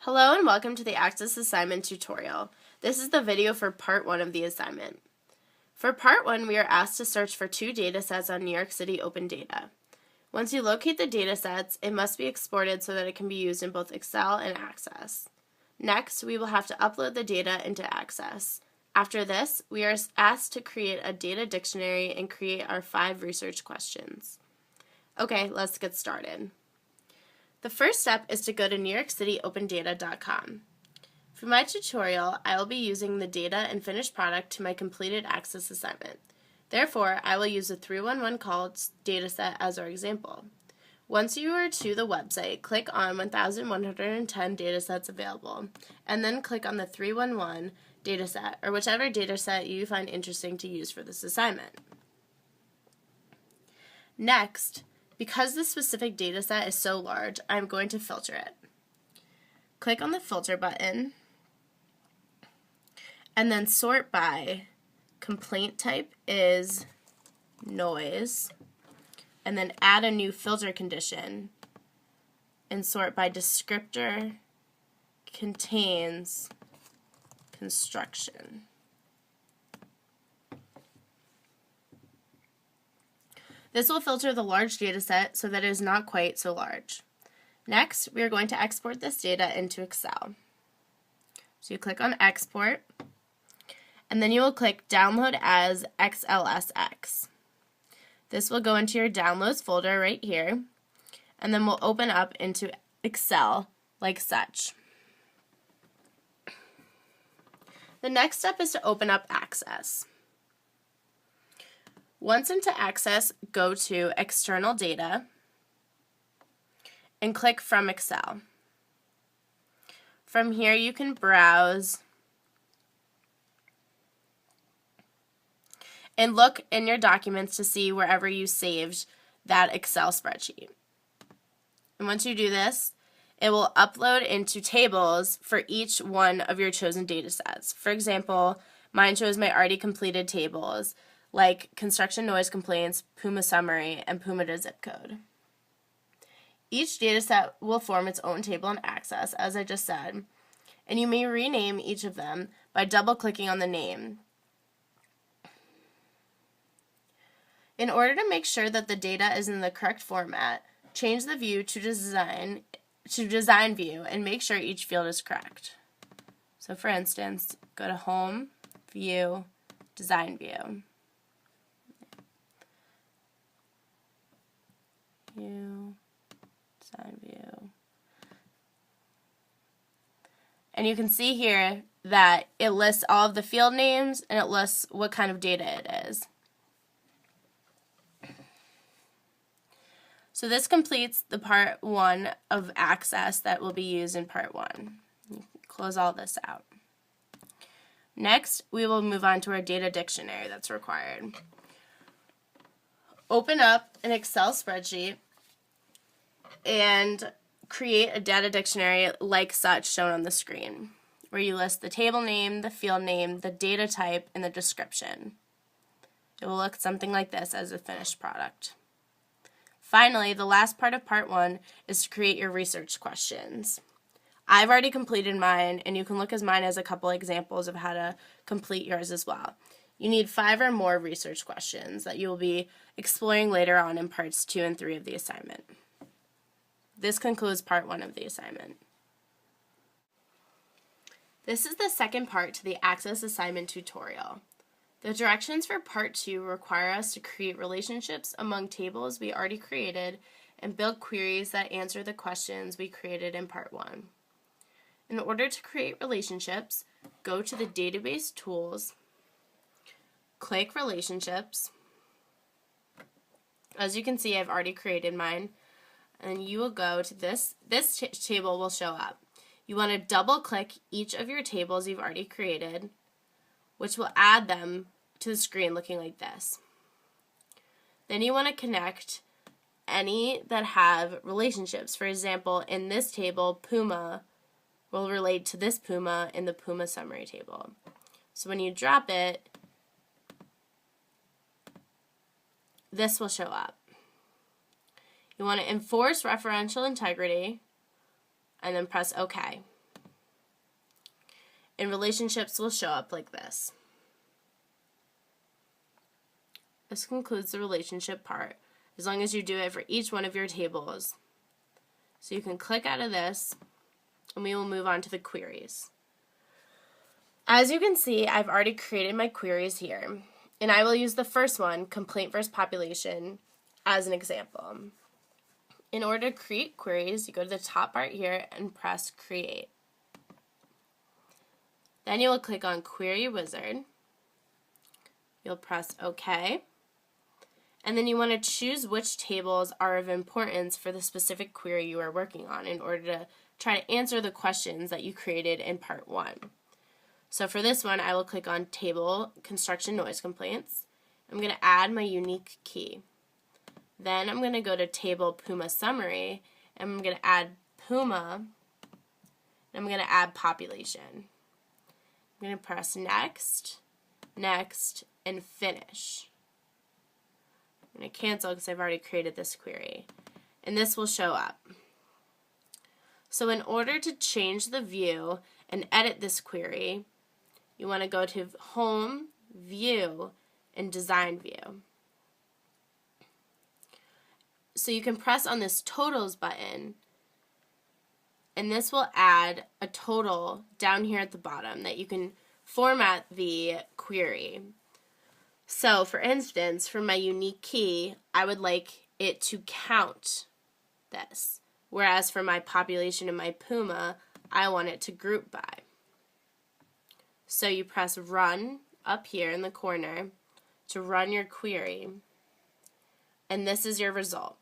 Hello and welcome to the Access Assignment tutorial. This is the video for part 1 of the assignment. For part 1, we are asked to search for two data sets on New York City Open Data. Once you locate the data sets, it must be exported so that it can be used in both Excel and Access. Next, we will have to upload the data into Access. After this, we are asked to create a data dictionary and create our 5 research questions. Okay, let's get started. The first step is to go to NewYorkCityOpenData.com. For my tutorial, I will be using the data and finished product to my completed Access assignment. Therefore, I will use the 311 called dataset as our example. Once you are to the website, click on 1110 datasets available, and then click on the 311 dataset, or whichever dataset you find interesting to use for this assignment. Next, because this specific dataset is so large, I'm going to filter it. Click on the filter button, and then sort by complaint type is noise, and then add a new filter condition, and sort by descriptor contains construction. This will filter the large data set so that it is not quite so large. Next, we are going to export this data into Excel. So you click on Export, and then you will click Download as XLSX. This will go into your Downloads folder right here, and then we'll open up into Excel like such. The next step is to open up Access. Once into Access, go to External Data and click From Excel. From here you can browse and look in your documents to see wherever you saved that Excel spreadsheet. And once you do this, it will upload into tables for each one of your chosen data sets. For example, mine shows my already completed tables, like construction noise complaints, Puma summary, and Puma to zip code. Each dataset will form its own table in Access, as I just said, and you may rename each of them by double-clicking on the name. In order to make sure that the data is in the correct format, change the view to design view and make sure each field is correct. So for instance, go to Home, View, Design View. Design view. And you can see here that it lists all of the field names and it lists what kind of data it is. So this completes the part 1 of Access that will be used in part 1. Close all this out. Next, we will move on to our data dictionary that's required. Open up an Excel spreadsheet and create a data dictionary like such shown on the screen, where you list the table name, the field name, the data type, and the description. It will look something like this as a finished product. Finally, the last part of part 1 is to create your research questions. I've already completed mine, and you can look at mine as a couple examples of how to complete yours as well. You need 5 or more research questions that you will be exploring later on in parts 2 and 3 of the assignment. This concludes part 1 of the assignment. This is the second part to the Access assignment tutorial. The directions for part 2 require us to create relationships among tables we already created and build queries that answer the questions we created in part 1. In order to create relationships, go to the Database Tools, click Relationships. As you can see, I've already created mine. And you will go to this table will show up. You want to double click each of your tables you've already created, which will add them to the screen looking like this. Then you want to connect any that have relationships. For example, in this table, Puma will relate to this Puma in the Puma summary table. So when you drop it, this will show up. You want to enforce referential integrity and then press OK. and relationships will show up like this. This concludes the relationship part, as long as you do it for each one of your tables. So you can click out of this, and we will move on to the queries. As you can see, I've already created my queries here, and I will use the first one, complaint versus population, as an example. In order to create queries, you go to the top part here and press create. Then you will click on Query Wizard. You'll press OK. And then you want to choose which tables are of importance for the specific query you are working on in order to try to answer the questions that you created in part 1. So for this one, I will click on Table Construction Noise Complaints. I'm going to add my unique key. Then I'm going to go to Table Puma Summary, and I'm going to add Puma, and I'm going to add Population. I'm going to press Next, Next, and Finish. I'm going to cancel because I've already created this query. And this will show up. So in order to change the view and edit this query, you want to go to Home, View, and Design View. So you can press on this Totals button, and this will add a total down here at the bottom that you can format the query. So for instance, for my unique key, I would like it to count this, whereas for my population and my Puma, I want it to group by. So you press Run up here in the corner to run your query, and this is your result.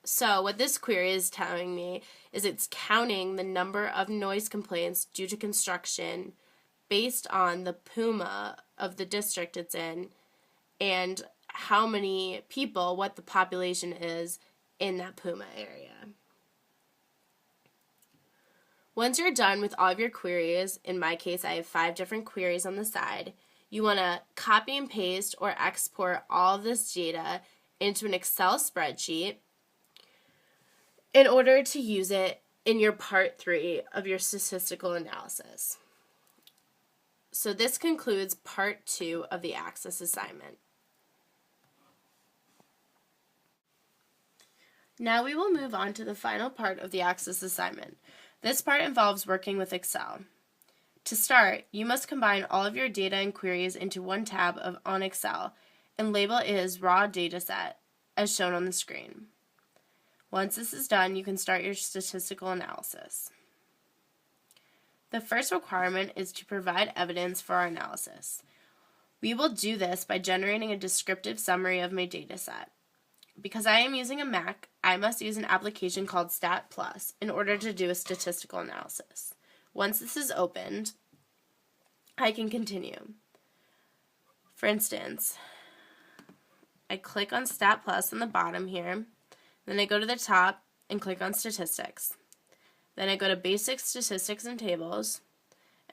So what this query is telling me is it's counting the number of noise complaints due to construction based on the Puma of the district it's in and how many people, what the population is in that Puma area. Once you're done with all of your queries, in my case I have 5 different queries on the side, you want to copy and paste or export all of this data into an Excel spreadsheet in order to use it in your part 3 of your statistical analysis. So this concludes part 2 of the Axis assignment. Now we will move on to the final part of the Axis assignment. This part involves working with Excel. To start, you must combine all of your data and queries into one tab on Excel and label it as raw dataset as shown on the screen. Once this is done, you can start your statistical analysis. The first requirement is to provide evidence for our analysis. We will do this by generating a descriptive summary of my dataset. Because I am using a Mac, I must use an application called Stat+ in order to do a statistical analysis. Once this is opened, I can continue. For instance, I click on Stat+ on the bottom here. Then I go to the top and click on Statistics. Then I go to Basic Statistics and Tables,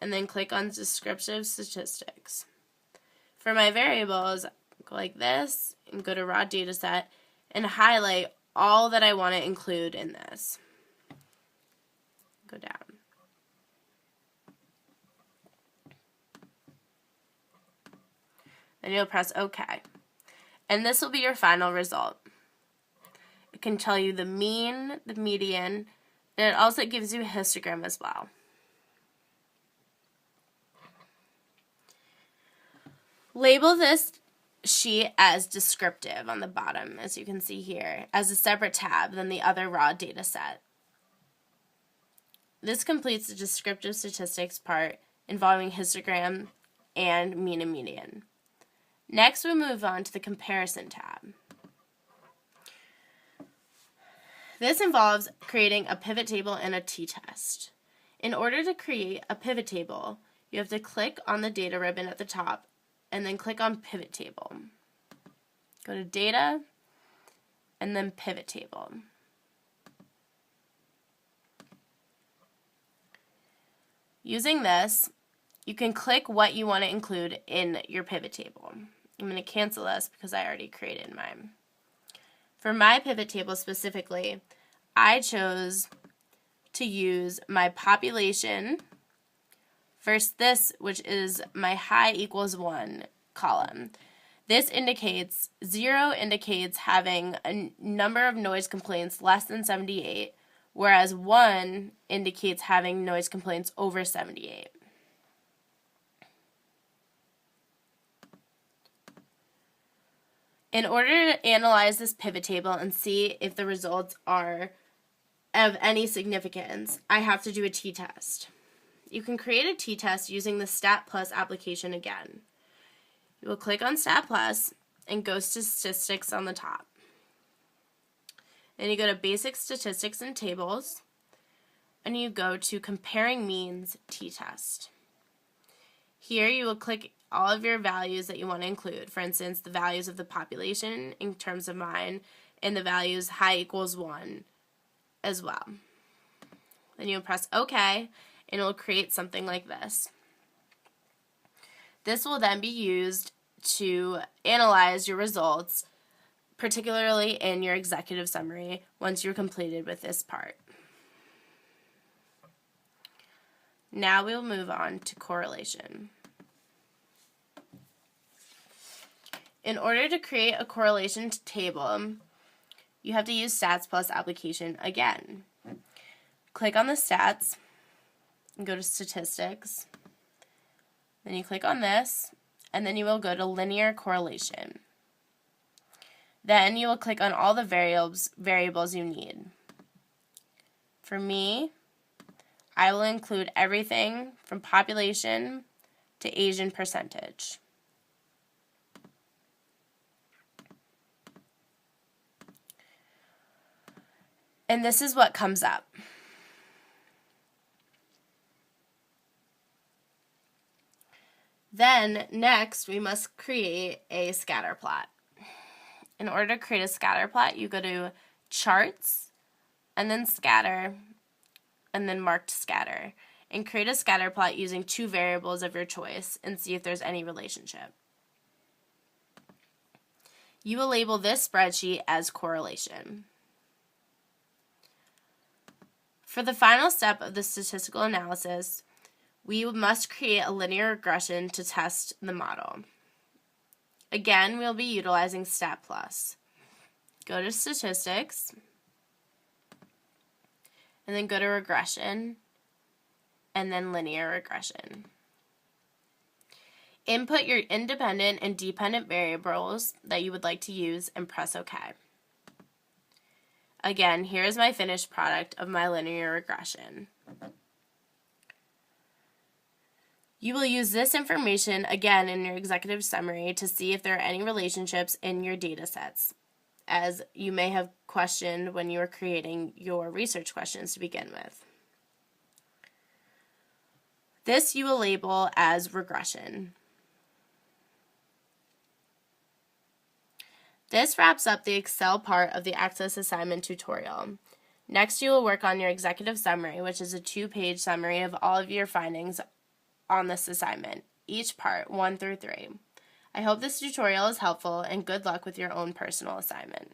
and then click on Descriptive Statistics. For my variables, go like this, and go to Raw Dataset, and highlight all that I want to include in this. Go down. Then you'll press OK. And this will be your final result. It can tell you the mean, the median, and it also gives you a histogram as well. Label this sheet as descriptive on the bottom, as you can see here, as a separate tab than the other raw data set. This completes the descriptive statistics part involving histogram and mean and median. Next, we move on to the comparison tab. This involves creating a pivot table and a t-test. In order to create a pivot table, you have to click on the data ribbon at the top and then click on Pivot Table. Go to Data and then Pivot Table. Using this, you can click what you want to include in your pivot table. I'm going to cancel this because I already created mine. For my pivot table specifically, I chose to use my population, versus this, which is my high equals 1 column. This indicates 0 indicates having a number of noise complaints less than 78, whereas 1 indicates having noise complaints over 78. In order to analyze this pivot table and see if the results are of any significance, I have to do a t-test. You can create a t-test using the Stat+ application again. You will click on Stat+ and go to Statistics on the top. Then you go to Basic Statistics and Tables, and you go to Comparing Means t-test. Here you will click all of your values that you want to include. For instance, the values of the population in terms of mine, and the values high equals 1 as well. Then you'll press OK, and it will create something like this. This will then be used to analyze your results, particularly in your executive summary, once you're completed with this part. Now we'll move on to correlation. In order to create a correlation table, you have to use Stats+ application again. Click on the Stats and go to Statistics. Then you click on this, and then you will go to Linear Correlation. Then you will click on all the variables you need. For me, I will include everything from population to Asian percentage. And this is what comes up. Then, next, we must create a scatter plot. In order to create a scatter plot, you go to Charts, and then Scatter, and then Marked Scatter, and create a scatter plot using 2 variables of your choice and see if there's any relationship. You will label this spreadsheet as correlation. For the final step of the statistical analysis, we must create a linear regression to test the model. Again, we'll be utilizing Stat+. Go to Statistics, and then go to Regression, and then Linear Regression. Input your independent and dependent variables that you would like to use and press OK. Again, here is my finished product of my linear regression. You will use this information again in your executive summary to see if there are any relationships in your data sets, as you may have questioned when you were creating your research questions to begin with. This you will label as regression. This wraps up the Excel part of the Access assignment tutorial. Next, you will work on your executive summary, which is a 2-page summary of all of your findings on this assignment, each part 1 through 3. I hope this tutorial is helpful, and good luck with your own personal assignment.